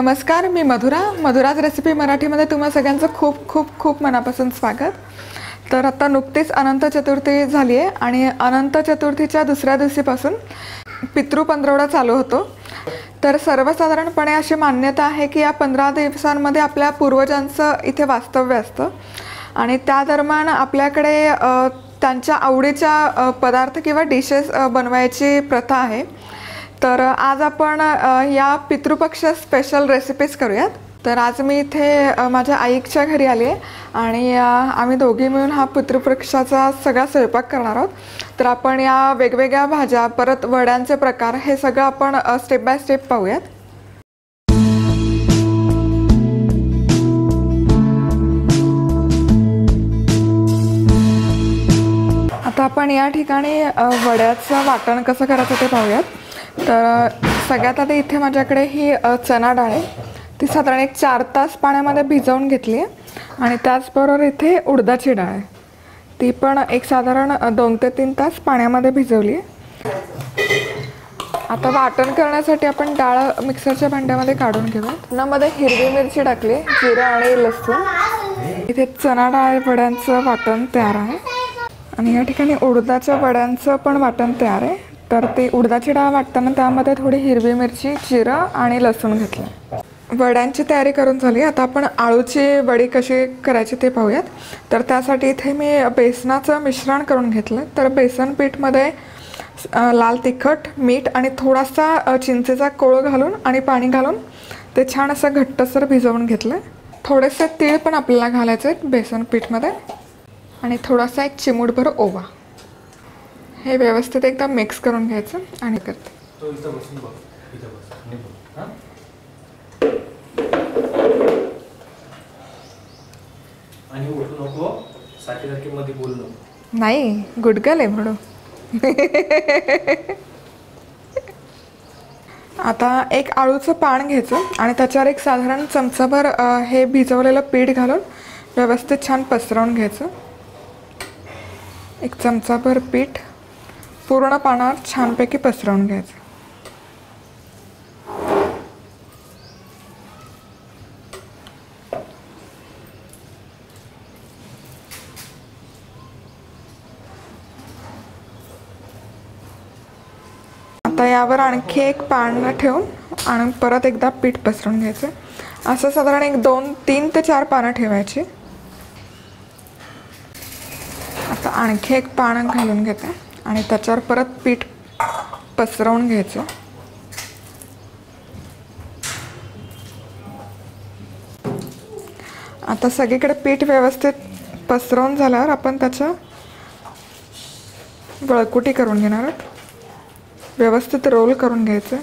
नमस्कार, मी मधुराज रेसिपी मराठीमध्ये तुम्हा सगळ्यांचं खूप खूप खूप मनापासून स्वागत। तर आता नुकतीच अनंत चतुर्थी झाली आहे आणि अनंत चतुर्थीच्या दुसऱ्या दिवशीपासून पितृ पंधरवडा चालू होतो। तर सर्वसाधारणपणे अशी मान्यता आहे की या 15 दिवसांमध्ये आपल्या पूर्वजांचं इथे वास्तव्य असतं आणि त्या दरम्यान आपल्याकडे त्यांच्या आवडीच्या पदार्थ किंवा डिशेस बनवायची प्रथा आहे। तर आज आपण या पितृपक्ष स्पेशल रेसिपीज करूयात। तर आज मी इथे माझ्या आईच्या घरी आली आहे आणि आम्ही दोघी मिळून हा पितृपक्षाचा सगळा स्वयंपाक करणार आहोत। तर आपण या वेगवेगळ्या भाज्या, परत वड्यांचे प्रकार, हे सगळं आपण स्टेप बाय स्टेप पाहूयात। आता आपण या ठिकाणी वड्याचं वाटण कसं करायचं ते पाहूयात। तर सगळ्यात आधी इथे माझ्याकडे ही चणा डाळ आहे, ती साधारण एक 4 तास पाण्यामध्ये भिजवून घेतली आहे आणि त्याचबरोबर इथे उडदाची डाळ आहे, ती पण एक साधारण 2 ते 3 तास पाण्यामध्ये भिजवली आहे। आता वाटण करण्यासाठी आपण डाळ मिक्सरच्या भांड्यामध्ये काढून घेऊया। त्यामध्ये हिरवी मिरची टाकली, जिरं आणि लसूण। इथे चणा डाळ वड्यांचं वाटण तयार आहे आणि या ठिकाणी उडदाच्या वड्यांचं पण वाटण तयार आहे। तर ते उडदाची डाळ वाटताना त्यामध्ये थोडी हिरवी मिरची, जिरं आणि लसूण घेतलं। वड्यांची तयारी करून झाली। आता आपण आळूची वडी कशी करायची ते पाहूयात। तर त्यासाठी इथे मी बेसनाचं मिश्रण करून घेतलं। तर बेसन पीठमध्ये लाल तिखट, मीठ आणि थोडासा चिंचेचा कोळ घालून आणि पाणी घालून ते छान असं घट्टसर भिजवून घेतलं। थोडेसे तीळ पण आपल्याला घालायचे बेसन पीठमध्ये आणि थोडासा एक चिमूटभर ओवा। हे व्यवस्थित एकदा मिक्स करून घ्यायचं आणि करते। आणि उठू नको, सारखी मध्ये बोलू नको। नाही, गुडगल आहे म्हणून। आता एक आळूचं पान घ्यायचं आणि त्याच्यावर एक साधारण चमचाभर हे भिजवलेलं पीठ घालून व्यवस्थित छान पसरवून घ्यायचं। एक चमचाभर पीठ पूर्ण पानावर छानपैकी पसरवून घ्यायचं। आता यावर आणखी एक पान ठेवून आणि परत एकदा पीठ पसरवून घ्यायचं। असं साधारण एक 3 ते 4 पानं ठेवायची। आता आणखी एक पान घालून घेते आणि त्याच्यावर परत पीठ पसरवून घ्यायचं। आता सगळीकडे पीठ व्यवस्थित पसरवून झाल्यावर आपण त्याच्या वळकुटी करून घेणार आहोत। व्यवस्थित रोल करून घ्यायचं।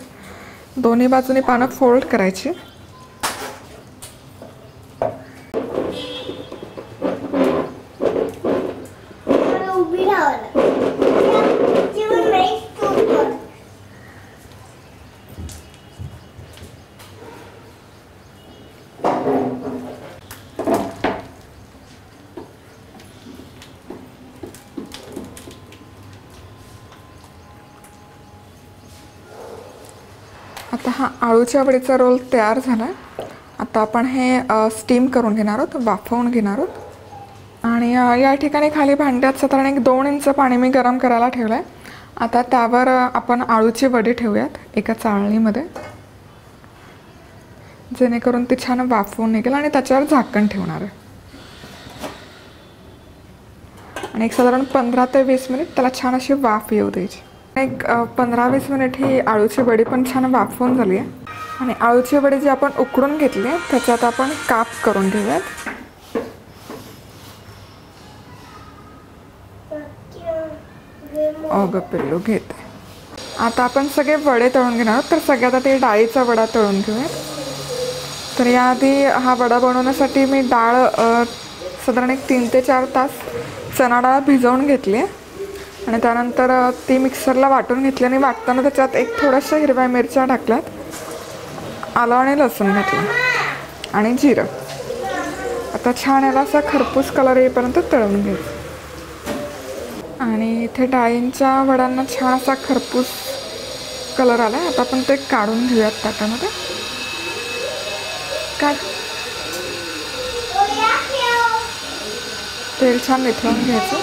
दोन्ही बाजूनी पानं फोल्ड करायची। आता हा आळूच्या वडीचा रोल तयार झाला। आता आपण हे स्टीम करून घेणार आहोत, वाफवून घेणार आहोत। आणि या ठिकाणी खाली भांड्यात साधारण एक 2 इंच पाणी मी गरम करायला ठेवलं आहे। आता त्यावर आपण आळूची वडी ठेवूयात एका चाळणीमध्ये, जेणेकरून ती छान वाफवून निघेल आणि त्याच्यावर झाकण ठेवणार आहे आणि एक साधारण 15 ते 20 मिनिट त्याला छान अशी वाफ येऊ द्यायची। एक 15-20 मिनिट ही आळूची वडी पण छान वाफवून झाली आहे आणि आळूची वडी जी आपण उकडून घेतली आहे त्याच्यात आपण काप करून घेऊयात। ओग पिल्लू घेते। आता आपण सगळे वडे तळून घेणार आहोत। तर सगळ्यात आधी डाळीचा वडा तळून घेऊयात। तर याआधी हा वडा बनवण्यासाठी मी डाळ साधारण एक 3 ते 4 तास चणा डाळ भिजवून घेतली आहे आणि त्यानंतर ती मिक्सरला वाटून घेतली आणि वाटताना त्याच्यात एक थोड्याशा हिरव्या मिरच्या टाकल्यात, आलं आणि लसूण घातलं आणि जिरं। आता छान याला असा खरपूस कलर येईपर्यंत तळून घ्यायचं आणि इथे डाळींच्या वड्यांना छान असा खरपूस कलर आला। आता आपण ते काढून घेऊयात ताटामध्ये। काढ. तेल छान निथळून घ्यायचं.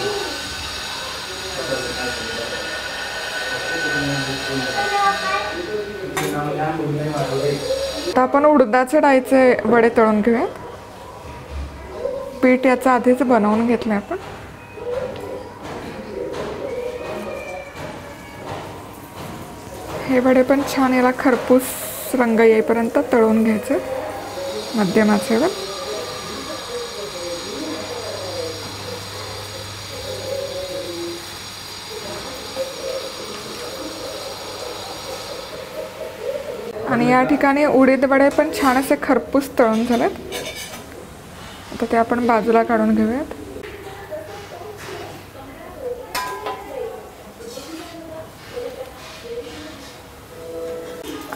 आता आपण उडदाच्या डाळीचे वडे तळून घेऊयात. पीठ याचं आधीच बनवून घेतलंय आपण. हे वडे पण छान याला खरपूस रंग येईपर्यंत तळून घ्यायचे मध्यम आचेवर. आणि या ठिकाणी उडीद वडे पण छान असे खरपूस तळून झालेत. आता ते आपण बाजूला काढून घेऊयात.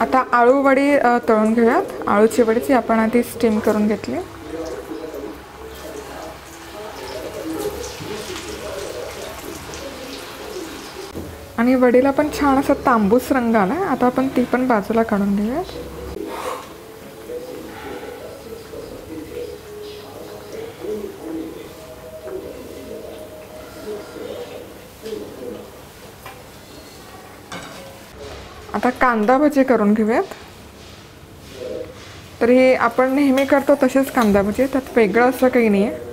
आता आळू वडी तळून घेऊयात. आळूची वडीची आपण आधी स्टीम करून घेतली. आणि वडीला पण छान असा तांबूस रंग आला. आता आपण ती पण बाजूला काढून घेऊयात. आता कांदा भजी करून घेऊयात. तर हे आपण नेहमी करतो तसेच कांदा भजी, त्यात वेगळं असं काही नाही आहे.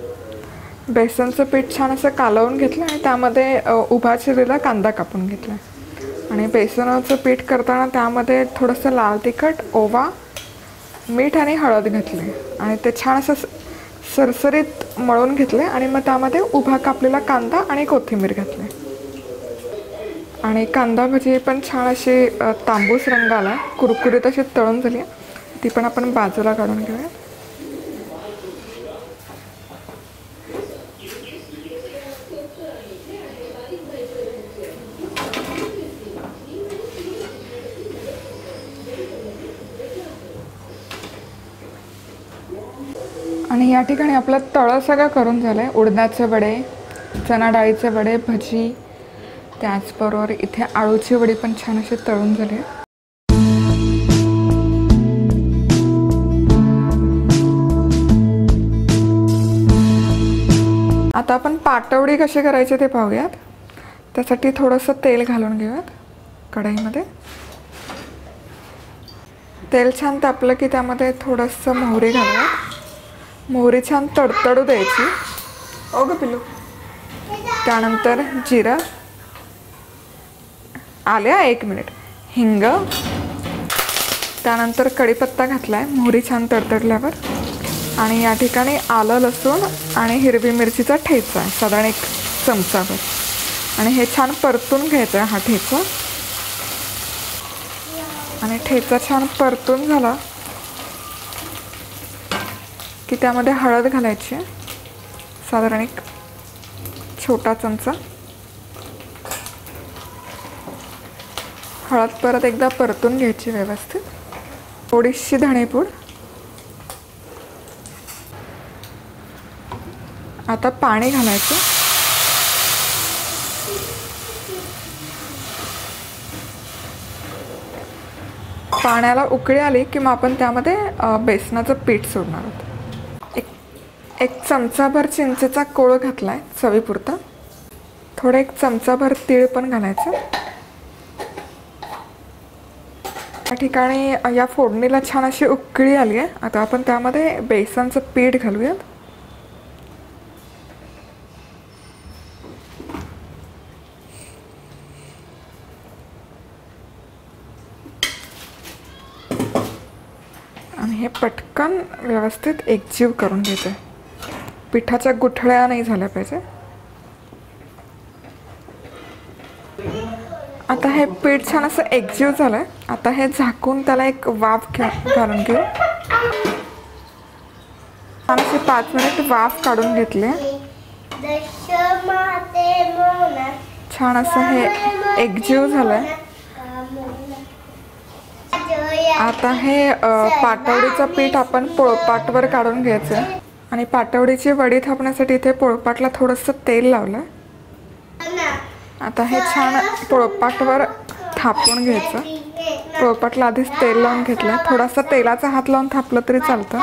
बेसनचं पीठ छान असं कालवून घेतलं आणि त्यामध्ये उभा चिरलेला कांदा कापून घेतला. आणि बेसनाचं पीठ करताना त्यामध्ये थोडंसं लाल तिखट, ओवा, मीठ आणि हळद घातले आणि ते छान असं सरसरीत मळून घेतले. आणि मग त्यामध्ये उभा कापलेला कांदा आणि कोथिंबीर घातले. आणि कांदा भजी पण छान अशी तांबूस रंग आला, कुरकुरीत अशी तळून झाली. ती पण आपण बाजूला काढून घेऊया. आणि या ठिकाणी आपलं तळं सगळं करून झालं आहे. उडदाचे वडे, चणा डाळीचे वडे, भजी, त्याचबरोबर इथे आळूची वडी पण छान अशी तळून झाली आहे. आता आपण पाटवडी कशी करायची ते पाहूयात. त्यासाठी थोडंसं तेल घालून घेऊयात कढईमध्ये. तेल छान तापलं की त्यामध्ये थोडंसं मोहरी घालूयात. मोहरी छान तडतडू द्यायची. ओग पिलू. त्यानंतर जिरं, आल्या 1 मिनिट, हिंग, त्यानंतर कढीपत्ता घातलाय मोहरी छान तडतडल्यावर. आणि या ठिकाणी आलं, लसूण आणि हिरवी मिरचीचा ठेचा आहे साधारण 1 चमचाभर. आणि हे छान परतून घ्यायचं आहे हा ठेचा. आणि ठेचा छान परतून झाला की त्यामध्ये हळद घालायची आहे साधारण 1 छोटा चमचा. हळद परत एकदा परतून घ्यायची व्यवस्थित. थोडीशी धणेपूड. आता पाणी घालायचं. पाण्याला उकळी आली की मग आपण त्यामध्ये बेसनाचं पीठ सोडणार आहोत. एक चमचाभर चिंचेचा कोळ घातलाय चवीपुरता. थोडं 1 चमचाभर तीळ पण घालायचं. या ठिकाणी या फोडणीला छान अशी उकळी आली आहे. आता आपण त्यामध्ये बेसनचं पीठ घालूयात. आणि हे पटकन व्यवस्थित एकजीव करून घ्यायचं. पिठाच्या गुठळ्या नाही झाल्या पाहिजे. आता हे पीठ छान असं एकजीव झालंय. आता हे झाकून त्याला 1 वाफ घालून घेऊ. छान असे 5 मिनिट वाफ काढून घेतले. छान असं हे एकजीव झालंय. आता हे पाटवडीचं पीठ आपण पोळपाटवर काढून घ्यायचं. आणि पाटवडीची वडी थापण्यासाठी इथे पोळपाटला थोडंसं तेल लावलं. आता हे छान पोळपाटवर थापून घ्यायचं. पोळपाटला आधीच तेल लावून घेतलं. थोडासा तेलाचा हात लावून थापलं तरी चालतं.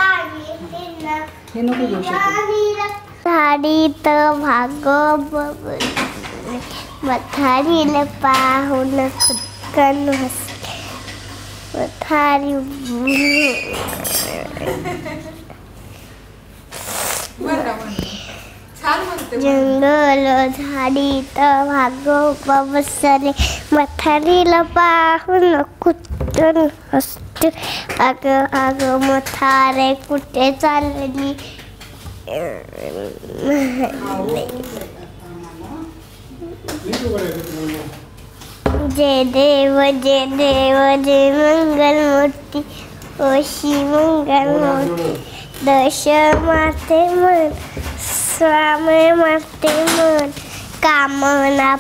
हे नको घेऊ शकतो. झाडीत भागो मथारीला पाहून खुदकन हसले. मथारी जंगल झाडीत भागो बसले. मथारीला पाहून खुदकन हसले. अग अग मथारे कुठे चालली. जय देव जय देव जय मंगल मूर्ती ओशी मंगल मूर्ती. दश माते मन स्वामी माते मन कामना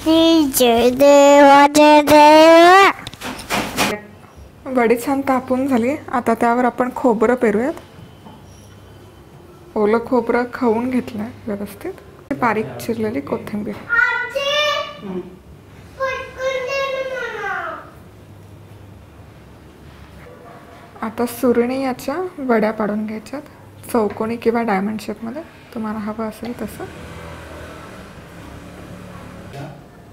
जय देव जय देव. वडी छान तापून झाली. आता त्यावर आपण खोबरं पेरूयात. ओलं खोबरं खवून घेतलंय व्यवस्थित. बारीक चिरलेली कोथिंबीर. आता सुरणी याच्या वड्या पाडून घ्यायच्यात, चौकोनी किंवा डायमंड शेपमध्ये, तुम्हाला हवं असेल तसं.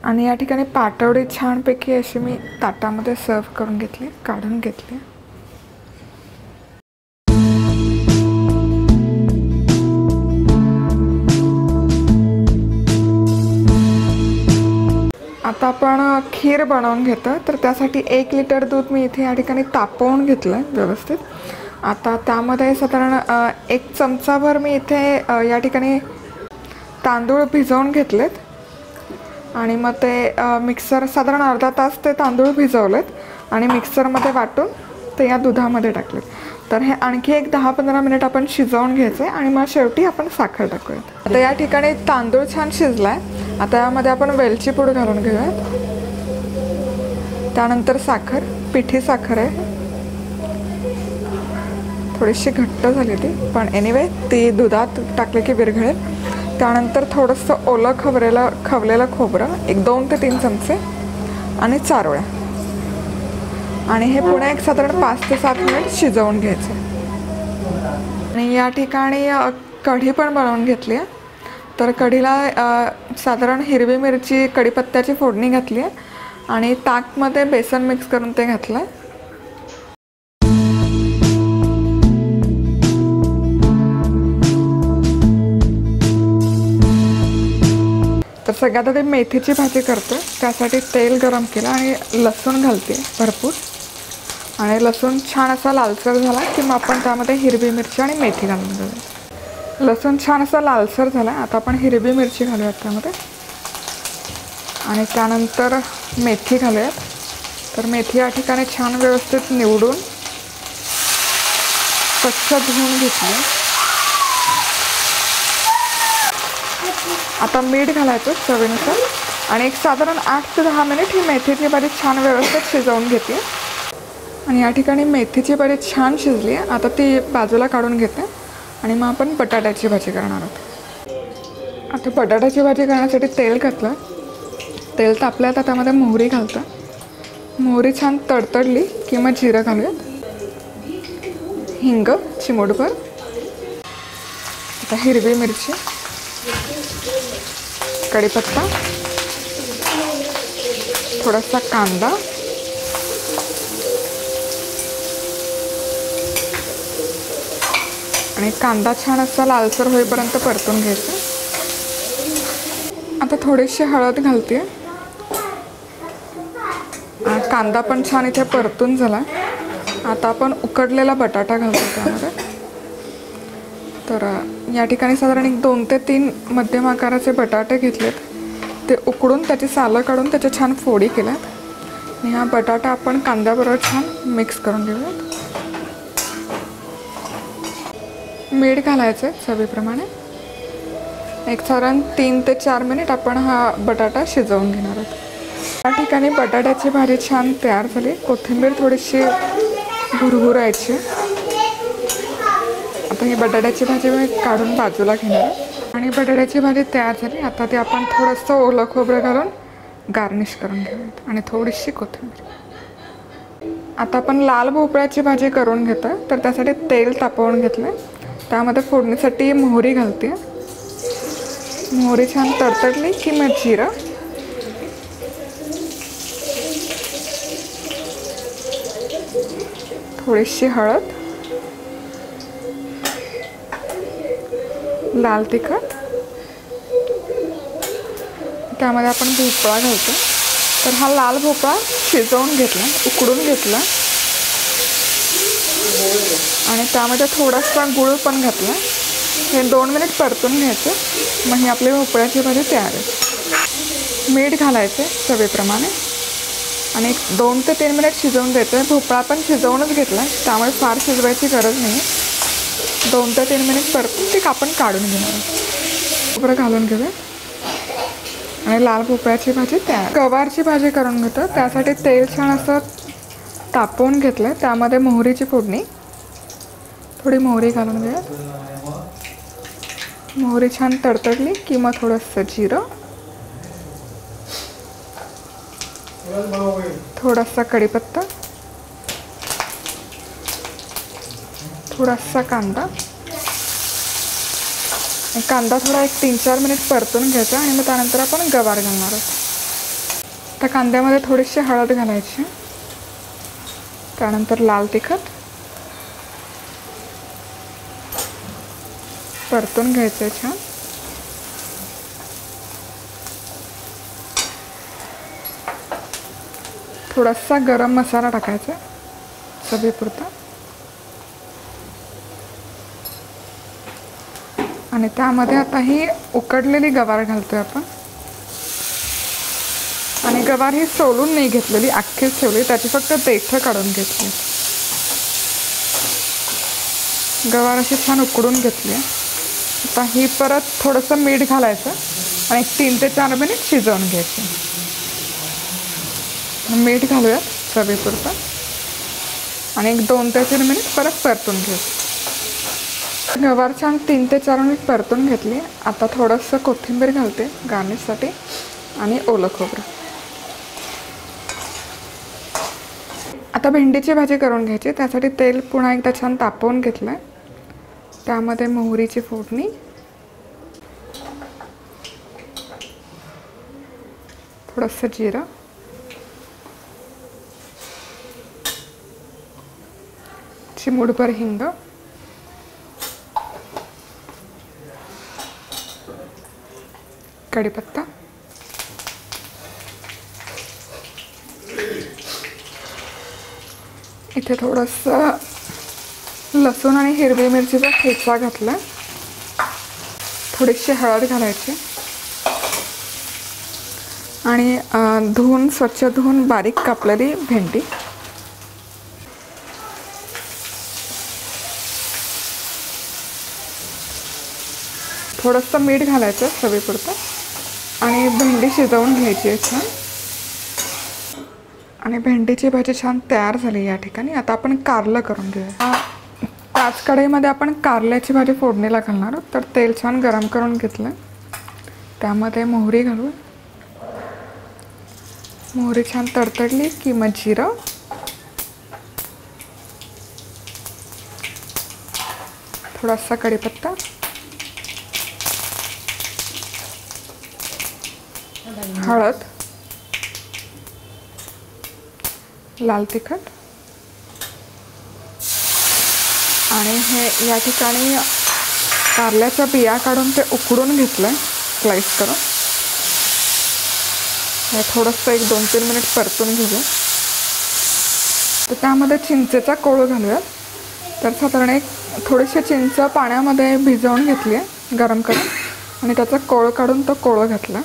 आणि या ठिकाणी पाटवडी छानपैकी अशी मी ताटामध्ये सर्व करून घेतली, काढून घेतली. आता आपण खीर बनवून घेतो. तर त्यासाठी 1 लिटर दूध मी इथे या ठिकाणी तापवून घेतलं आहे व्यवस्थित. आता त्यामध्ये साधारण 1 चमचाभर मी इथे या ठिकाणी तांदूळ भिजवून घेतलेत. आणि मग ते मिक्सर साधारण अर्धा तास ते तांदूळ भिजवलेत आणि मिक्सरमध्ये वाटून ते या दुधामध्ये टाकलेत. तर हे आणखी एक 10-15 मिनिट आपण शिजवून घ्यायचं आहे आणि मग शेवटी आपण साखर टाकूयात. आता या ठिकाणी तांदूळ छान शिजला आहे. आता यामध्ये आपण वेलची पूड घालून घेऊयात. त्यानंतर साखर, पिठी साखर आहे. थोडीशी घट्ट झाली ती, पण एनिवे ती दुधात टाकले की विरघळेल. त्यानंतर थोडंसं ओलं खवलेलं खोबरं 2 ते 3 चमचे आणि चारोळ्या. आणि हे पुन्हा एक साधारण 5 ते 7 मिनिट शिजवून घ्यायचे. आणि या ठिकाणी कढी पण बनवून घेतली आहे. तर कढीला साधारण हिरवी मिरची, कढीपत्त्याची फोडणी घातली आहे आणि ताकमध्ये बेसन मिक्स करून ते घातलं आहे. तर सगळ्यात आधी मेथीची भाजी करते. त्यासाठी तेल गरम केलं आणि लसूण घालते भरपूर. आणि लसूण छान असा लालसर झाला की मग आपण त्यामध्ये हिरवी मिरची आणि मेथी घालून घेऊया. लसूण छान असा लालसर झाला. आता आपण हिरवी मिरची घालूयात त्यामध्ये आणि त्यानंतर मेथी घालूयात. तर मेथी या ठिकाणी छान व्यवस्थित निवडून स्वच्छ धुवून घेतली. आता मीठ घालायचं चवीनुसार आणि एक साधारण 8 ते 10 मिनिट ही मेथीची भाजी छान व्यवस्थित शिजवून घेते. आणि या ठिकाणी मेथीची भाजी छान शिजली आहे. आता ती बाजूला काढून घेते आणि मग आपण बटाट्याची भाजी करणार आहोत. आता बटाट्याची भाजी करण्यासाठी तेल घातलं. तेल तापलं तर त्यामध्ये मोहरी घालतं. मोहरी छान तडतडली की मग जिरं घालूयात. हिंग चिमूटभर. आता हिरवी मिरची, कढीपत्ता, थोडासा कांदा आणि कांदा छान असा लालसर होईपर्यंत परतून घ्यायचा. आता थोडीशी हळद घालते. कांदा पण छान इथे परतून झाला. आता आपण उकडलेला बटाटा घालतो त्यामध्ये. तर या ठिकाणी साधारण 2 ते 3 मध्यम आकाराचे बटाटे घेतलेत. ते उकडून त्याची सालं काढून त्याच्या छान फोडी केल्यात. आणि हा बटाटा आपण कांद्याबरोबर छान मिक्स करून घेऊयात. मीठ घालायचं चवीप्रमाणे. एक साधारण 3 ते 4 मिनिट आपण हा बटाटा शिजवून घेणार आहोत. या ठिकाणी बटाट्याची भाजी छान तयार झाली. कोथिंबीर थोडीशी भुरभुरायची. आता ही बटाट्याची भाजी मी काढून बाजूला घेणार आहे. आणि बटाट्याची भाजी तयार झाली. आता ते आपण थोडंसं ओलं खोबरं घालून गार्निश करून घेऊयात आणि थोडीशी कोथिंबीर. आता आपण लाल भोपळ्याची भाजी करून घेतोय, तर त्यासाठी तेल तापवून घेतलंय. त्यामध्ये फोडणीसाठी मोहरी घालते. मोहरी छान तडतडली की मग जिरं, थोडीशी हळद, लाल तिखट, त्यामध्ये आपण भोपळा घालतो. तर हा लाल भोपळा शिजवून घेतला, उकडून घेतला आणि त्यामध्ये थोडासा गूळ पण घातला. हे 2 मिनिट परतून घ्यायचं. मग ही आपली भोपळ्याची भाजी तयार आहे. मीठ घालायचे चवीप्रमाणे आणि 2 ते 3 मिनिट शिजवून द्यायचं. भोपळा पण शिजवूनच घेतला, त्यामुळे फार शिजवायची गरज नाही. 2 ते 3 मिनिट परतून ते आपण काढून घेणार. खोबरं घालून घेऊया आणि लाल भोपळ्याची भाजी तयार. गवारची भाजी करून घेतो. त्यासाठी तेल छान असं तापवून घेतलं. त्यामध्ये मोहरीची फोडणी, थोडी मोहरी घालून घेऊया. मोहरी छान तडतडली की मग थोडंसं जिरं, थोडासा कढीपत्ता, थोडासा कांदा. कांदा थोडा 3-4 मिनिट परतून घ्यायचा आणि मग त्यानंतर आपण गवार घालणार आहोत. त्या कांद्यामध्ये थोडीशी हळद घालायची, त्यानंतर लाल तिखट परतून घ्यायचं छान. थोडासा गरम मसाला टाकायचा चवीपुरता आणि त्यामध्ये आता ही उकडलेली गवार घालतोय आपण. आणि गवार ही सोलून नाही घेतलेली, अख्खीच ठेवली, त्याची फक्त देठं काढून घेतली. गवार अशी छान उकडून घेतली. आता ही परत थोडंसं मीठ घालायचं आणि 3 ते 4 मिनिट शिजवून घ्यायची. मीठ घालूयात चवीपुरतं आणि 2 ते 3 मिनिट परत परतून घ्यायचं. गवार छान 3 ते 4 मिनिट परतून घेतली. आता थोडंसं कोथिंबीर घालते गार्निशसाठी आणि ओलं खोबरं. आता भेंडीची भाजी करून घ्यायची. त्यासाठी तेल पुन्हा एकदा छान तापवून घेतलं. त्यामध्ये मोहरीची फोडणी, थोडंसं जिरं, चिमूटभर हिंग, कढीपत्ता, इथे थोडंसं लसूण आणि हिरवी मिरचीचा ठेचा घातला. थोडीशी हळद घालायची आणि स्वच्छ धुवून बारीक कापलेली भेंडी, थोडंसं मीठ घालायचं चवीपुरतं आणि भेंडी शिजवून घ्यायची आहे छान. आणि भेंडीची भाजी छान तयार झाली या ठिकाणी. आता आपण कारलं करून घेऊया. त्याच कढईमध्ये आपण कारल्याची भाजी फोडणीला घालणार आहोत. तर तेल छान गरम करून घेतलं. त्यामध्ये मोहरी घालू. मोहरी छान तडतडली की मग जिरं, थोडासा कढीपत्ता, हळद, लाल तिखट आणि हे या ठिकाणी कारल्याच्या बिया काढून ते उकडून घेतलं स्लाइस करून. हे थोडंसं 1-2-3 मिनिट परतून घेऊया. तर त्यामध्ये चिंचेचा कोळ घालूया. तर साधारण थोडीशी चिंच पाण्यामध्ये भिजवून घेतली आहे गरम करून आणि त्याचा कोळ काढून तो कोळ घातला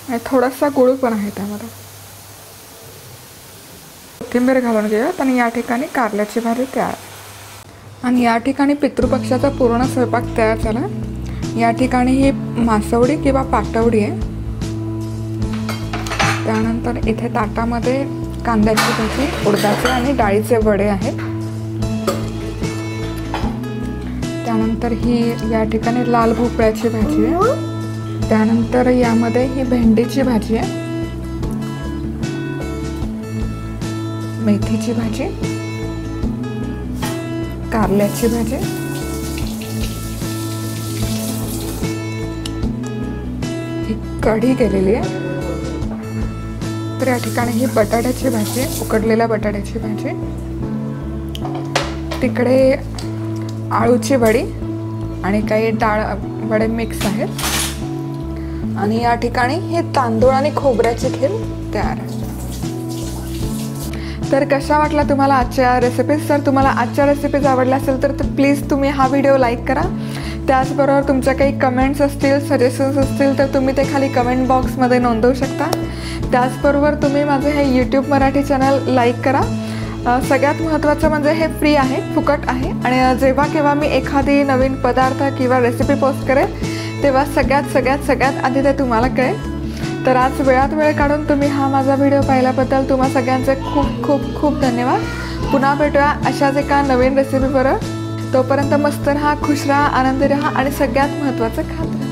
आणि थोडासा गुळ पण आहे त्यामध्ये. कोथिंबीर घालून घेऊयात आणि या ठिकाणी कारल्याची भाजी तयार. आणि या ठिकाणी पितृपक्षाचा पूर्ण स्वयंपाक तयार झाला. या ठिकाणी ही मासवडी किंवा पाटवडी आहे. त्यानंतर इथे ताटामध्ये कांद्याची भाजी, उडदाचे आणि डाळीचे वडे आहेत. त्यानंतर ही या ठिकाणी लाल भोपळ्याची भाजी आहे. त्यानंतर यामध्ये ही भेंडीची भाजी आहे. मेथीची भाजी, कारल्याची भाजी, ही कढी केलेली आहे. तर या ठिकाणी ही बटाट्याची भाजी, उकडलेल्या बटाट्याची भाजी, तिकडे आळूची वडी आणि काही डाळ वडे मिक्स आहेत. आणि या ठिकाणी हे तांदूळ आणि खोबऱ्याची खीर तयार आहे. तर कशा वाटल्या तुम्हाला आजच्या रेसिपीज? जर तुम्हाला आजच्या रेसिपीज आवडल्या असेल तर प्लीज तुम्ही हा व्हिडिओ लाईक करा. त्याचबरोबर तुमच्या काही कमेंट्स असतील, सजेशन्स असतील तर तुम्ही ते खाली कमेंट बॉक्समध्ये नोंदवू शकता. त्याचबरोबर तुम्ही माझे हे यूट्यूब मराठी चॅनल लाईक करा. सगळ्यात महत्त्वाचं म्हणजे हे फ्री आहे, फुकट आहे. आणि जेव्हा केव्हा मी एखादी नवीन पदार्थ किंवा रेसिपी पोस्ट करेल तेव्हा सगळ्यात आधी ते तुम्हाला कळेल. तर आज वेळात वेळ काढून तुम्ही हा माझा व्हिडिओ पाहिल्याबद्दल तुम्हा सगळ्यांचे खूप खूप खूप धन्यवाद. पुन्हा भेटूया अशाच एका नवीन रेसिपीबरोबर. तोपर्यंत मस्त राहा, खुश राहा, आनंदी राहा आणि सगळ्यात महत्त्वाचं खात